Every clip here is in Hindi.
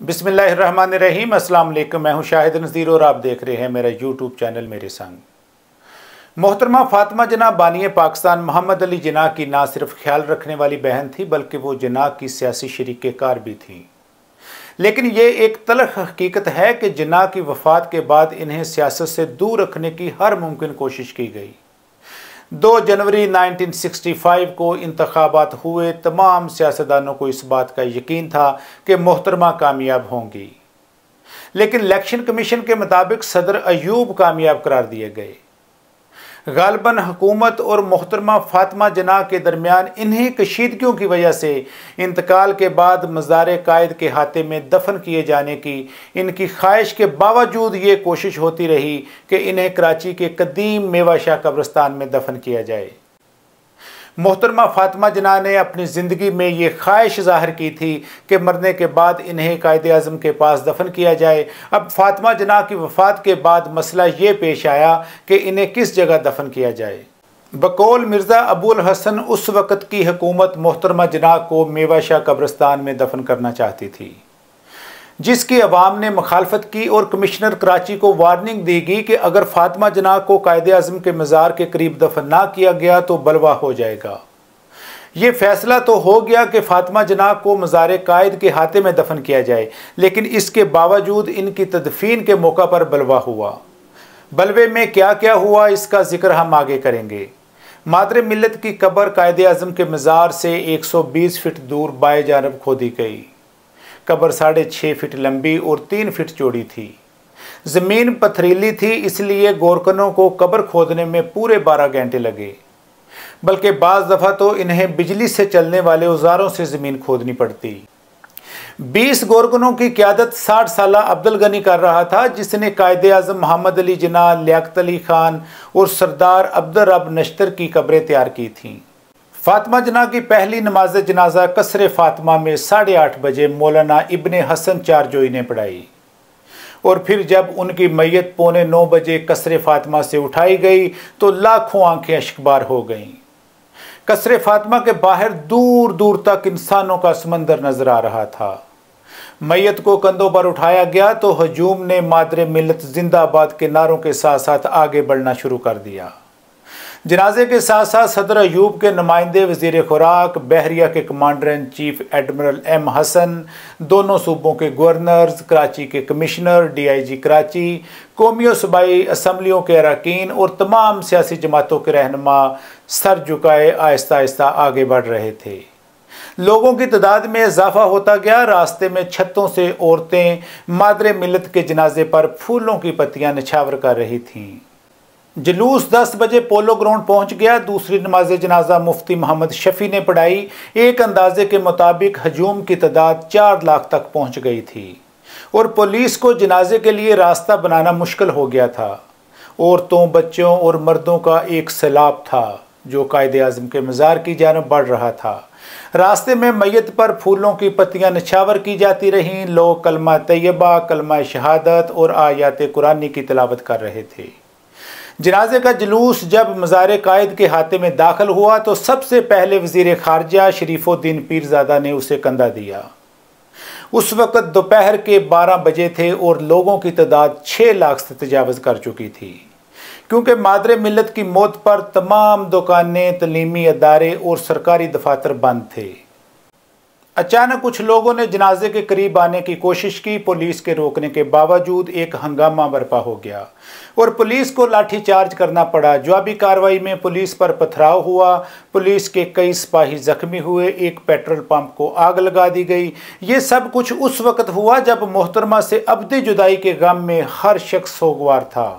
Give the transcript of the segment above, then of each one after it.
बिस्मिल्लाहिर्रहमानिर्रहीम। अस्सलाम वालेकुम। मैं हूं शाहिद नज़ीर और आप देख रहे हैं मेरा यूट्यूब चैनल मेरे संग। मोहतरमा फातिमा जिन्ना बानिए पाकिस्तान मोहम्मद अली जिन्ना की ना सिर्फ ख्याल रखने वाली बहन थी बल्कि वो जिन्ना की सियासी शरीक कार भी थी। लेकिन ये एक तल्ख हकीकत है कि जिन्ना की वफ़ात के बाद इन्हें सियासत से दूर रखने की हर मुमकिन कोशिश की गई। 2 जनवरी 1965 को इंतखाबात हुए। तमाम सियासतदानों को इस बात का यकीन था कि मोहतरमा कामयाब होंगी, लेकिन इलेक्शन कमीशन के मुताबिक सदर अयूब कामयाब करार दिए गए। गालिबन हुकूमत और मोहतरमा फातिमा जिन्ना के दरमियान इन्हीं कशीदगियों की वजह से इंतकाल के बाद मज़ार कायद के हाथे में दफन किए जाने की इनकी ख्वाहिश के बावजूद ये कोशिश होती रही कि इन्हें कराची के कदीम मेवा शाह कब्रिस्तान में दफन किया जाए। मोहतरमा फातिमा जिन्ना ने अपनी ज़िंदगी में ये ख्वाहिश ज़ाहिर की थी कि मरने के बाद इन्हें कायद-ए-आज़म के पास दफन किया जाए। अब फातिमा जिन्ना की वफ़ात के बाद मसला ये पेश आया कि इन्हें किस जगह दफन किया जाए। बकौल मिर्ज़ा अबुल हसन उस वक़्त की हुकूमत मोहतरमा जिन्ना को मेवा शाह कब्रिस्तान में दफन करना चाहती थी, जिसकी अवाम ने मुखालफत की और कमिश्नर कराची को वार्निंग दी गई कि अगर फातिमा जिन्ना को कायद-ए-आज़म के मज़ार के करीब दफन ना किया गया तो बलवा हो जाएगा। ये फैसला तो हो गया कि फातिमा जिन्ना को मज़ार कायद के हाथे में दफन किया जाए, लेकिन इसके बावजूद इनकी तदफीन के मौका पर बलवा हुआ। बलवे में क्या क्या हुआ इसका जिक्र हम आगे करेंगे। मादरे मिल्लत की कब्र कायद-ए-आज़म के मज़ार से 120 फीट दूर बाएं जानब खोदी गई। कब्र 6.5 फीट लंबी और 3 फीट चौड़ी थी। ज़मीन पथरीली थी, इसलिए गोरकनों को कब्र खोदने में पूरे 12 घंटे लगे, बल्कि बाज़ दफ़ा तो इन्हें बिजली से चलने वाले औजारों से ज़मीन खोदनी पड़ती। 20 गोरकनों की क़यादत 60 साला अब्दुल गनी कर रहा था, जिसने कायद-ए-आज़म मोहम्मद अली जिन्ना, लियाकत अली खान और सरदार अब्दुल रब नश्तर की कब्रें तैयार की थीं। फातिमा जिन्ना की पहली नमाज जनाजा कसरे फातिमा में 8:30 बजे मौलाना इब्ने हसन चारजोई ने पढ़ाई और फिर जब उनकी मैयत 8:45 बजे कसरे फातिमा से उठाई गई तो लाखों आंखें अश्कबार हो गईं। कसरे फातिमा के बाहर दूर दूर तक इंसानों का समंदर नजर आ रहा था। मैयत को कंधों पर उठाया गया तो हजूम ने मादरे मिल्लत जिंदाबाद के नारों के साथ साथ आगे बढ़ना शुरू कर दिया। जनाजे के साथ साथ सदर अयूब के नुमाइंदे, वज़ीर खुराक, बहरिया के commander in chief admiral M Hasan, दोनों सूबों के गवर्नर्स, कराची के कमिश्नर, DIG कराची, कौमी और सूबाई असम्बलियों के अरकान और तमाम सियासी जमातों के रहनुमा सर झुकाए आहिस्ता आहिस्ता आगे बढ़ रहे थे। लोगों की तादाद में इजाफा होता गया। रास्ते में छतों से औरतें मादरे मिल्लत के जनाजे पर फूलों की पत्तियां निछावर कर रही थीं। जुलूस 10 बजे पोलो ग्राउंड पहुंच गया। दूसरी नमाज जनाजा मुफ्ती मोहम्मद शफी ने पढ़ाई। एक अंदाजे के मुताबिक हजूम की तादाद 4 लाख तक पहुंच गई थी और पुलिस को जनाजे के लिए रास्ता बनाना मुश्किल हो गया था। औरतों, बच्चों और मर्दों का एक सैलाब था जो कायद-ए-आज़म के मज़ार की जानब बढ़ रहा था। रास्ते में मैयत पर फूलों की पत्तियां निछावर की जाती रहीं। लोग कलमा तैयबा, कलमा शहादत और आयात कुरानी की तिलावत कर रहे थे। जनाजे का जुलूस जब मज़ार कायद के हाथे में दाखिल हुआ तो सबसे पहले वज़ीर ख़ारजा शरीफुद्दीन पीरज़ादा ने उसे कंधा दिया। उस वक़्त दोपहर के 12 बजे थे और लोगों की तादाद 6 लाख से तजावज़ कर चुकी थी, क्योंकि मादरे मिल्लत की मौत पर तमाम दुकानें, तलीमी अदारे और सरकारी दफातर बंद थे। अचानक कुछ लोगों ने जनाजे के करीब आने की कोशिश की। पुलिस के रोकने के बावजूद एक हंगामा बर्पा हो गया और पुलिस को लाठीचार्ज करना पड़ा। जवाबी कार्रवाई में पुलिस पर पथराव हुआ। पुलिस के कई सिपाही जख्मी हुए। एक पेट्रोल पंप को आग लगा दी गई। ये सब कुछ उस वक़्त हुआ जब मोहतरमा से अब्दी जुदाई के गम में हर शख्स सोगवार था।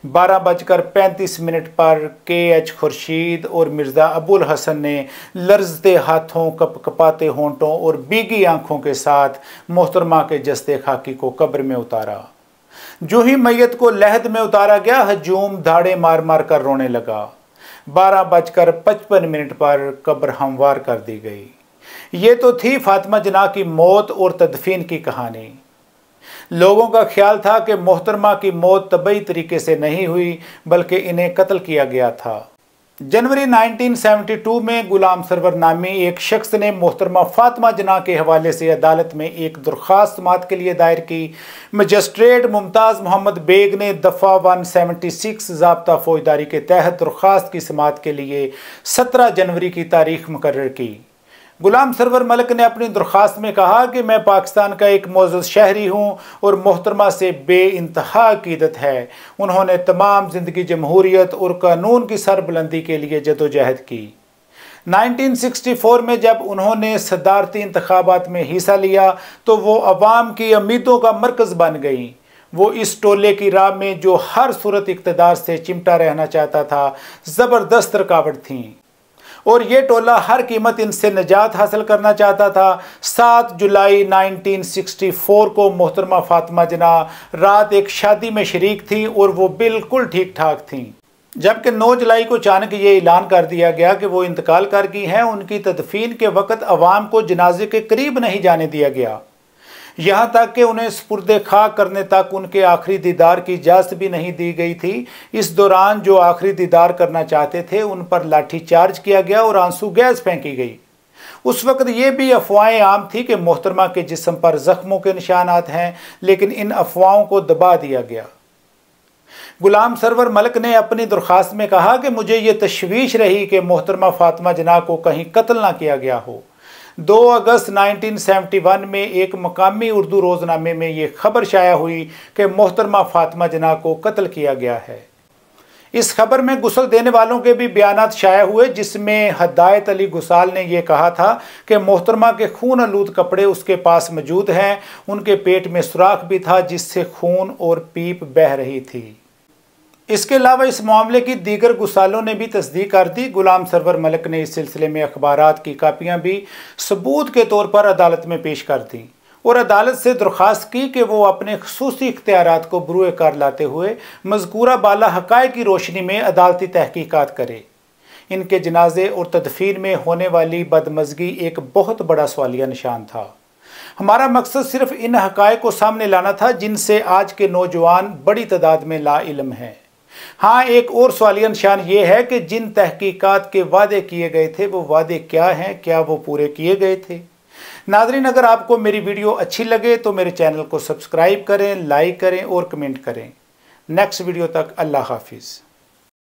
12:35 पर KH खुर्शीद और मिर्ज़ा अबुल हसन ने लर्जते हाथों, कपकपाते होंठों और भीगी आंखों के साथ मोहतरमा के जस्ते खाकी को कब्र में उतारा। जो ही मैयत को लहद में उतारा गया, हजूम धाड़े मार मार कर रोने लगा। 12:55 पर कब्र हमवार कर दी गई। ये तो थी फातिमा जिन्ना की मौत और तदफीन की कहानी। लोगों का ख्याल था कि मोहतरमा की मौत तबई तरीके से नहीं हुई, बल्कि इन्हें कत्ल किया गया था। जनवरी 1972 में गुलाम सरवर नामी एक शख्स ने मोहतरमा फातिमा जना के हवाले से अदालत में एक दरख्वास्त समाअत के लिए दायर की। मजिस्ट्रेट मुमताज़ मोहम्मद बेग ने दफ़ा 176 ज़ाब्ता फौजदारी के तहत दरख्वास्त की समाअत के लिए 17 जनवरी की तारीख मुकर्रर की। गुलाम सरवर मलिक ने अपनी दरख्वास्त में कहा कि मैं पाकिस्तान का एक मोअज़्ज़ज़ शहरी हूँ और मोहतरमा से बेइंतहा अक़ीदत है। उन्होंने तमाम ज़िंदगी जमहूरियत और कानून की सरबुलंदी के लिए जदोजहद की। 1964 में जब उन्होंने सदारती इंतखाबात में हिस्सा लिया तो वो अवाम की उम्मीदों का मरकज़ बन गई। वो इस टोले की राह में जो हर सूरत इक़्तिदार से चिमटा रहना चाहता था, ज़बरदस्त रुकावट थी और ये टोला हर कीमत इनसे निजात हासिल करना चाहता था। 7 जुलाई 1964 को मोहतरमा फातिमा जना रात एक शादी में शरीक थी और वो बिल्कुल ठीक ठाक थीं, जबकि 9 जुलाई को अचानक ये ऐलान कर दिया गया कि वो इंतकाल कर गई हैं। उनकी तदफीन के वक्त अवाम को जनाजे के करीब नहीं जाने दिया गया, यहाँ तक कि उन्हें सुपुर्दे खाक करने तक उनके आखिरी दीदार की इजाज़त भी नहीं दी गई थी। इस दौरान जो आखिरी दीदार करना चाहते थे उन पर लाठी चार्ज किया गया और आंसू गैस फेंकी गई। उस वक्त ये भी अफवाहें आम थी कि मोहतरमा के जिस्म पर जख्मों के निशानात हैं, लेकिन इन अफवाहों को दबा दिया गया। गुलाम सरवर मलिक ने अपनी दरख्वास्त में कहा कि मुझे ये तशवीश रही कि मोहतरमा फातिमा जना को कहीं कत्ल ना किया गया हो। 2 अगस्त 1971 में एक मकामी उर्दू रोज़नामे में ये खबर शाया हुई कि मोहतरमा फातिमा जना को कत्ल किया गया है। इस खबर में गुस्ल देने वालों के भी बयानात शाया हुए, जिसमें हदायत अली गुसाल ने यह कहा था कि मोहतरमा के खून आलूद कपड़े उसके पास मौजूद हैं। उनके पेट में सुराख भी था जिससे खून और पीप बह रही थी। इसके अलावा इस मामले की दीगर गुसालों ने भी तस्दीक कर दी। गुलाम सरवर मलिक ने इस सिलसिले में अखबारात की कापियाँ भी सबूत के तौर पर अदालत में पेश कर दी और अदालत से दरख्वास्त की कि वो अपने खुसूसी इख्तियारात को बरूए कार लाते हुए मज़कूरा बाला हक़ाइक़ की रोशनी में अदालती तहकीकात करे। इनके जनाजे और तदफीन में होने वाली बदमज़गी एक बहुत बड़ा सवालिया निशान था। हमारा मकसद सिर्फ इन हक़ाइक़ को सामने लाना था जिनसे आज के नौजवान बड़ी तादाद में लाइल्म हैं। हाँ, एक और सवालिया निशान ये है कि जिन तहकीकात के वादे किए गए थे वो वादे क्या हैं, क्या वो पूरे किए गए थे। नाज़रीन, अगर आपको मेरी वीडियो अच्छी लगे तो मेरे चैनल को सब्सक्राइब करें, लाइक करें और कमेंट करें। नेक्स्ट वीडियो तक अल्लाह हाफिज़।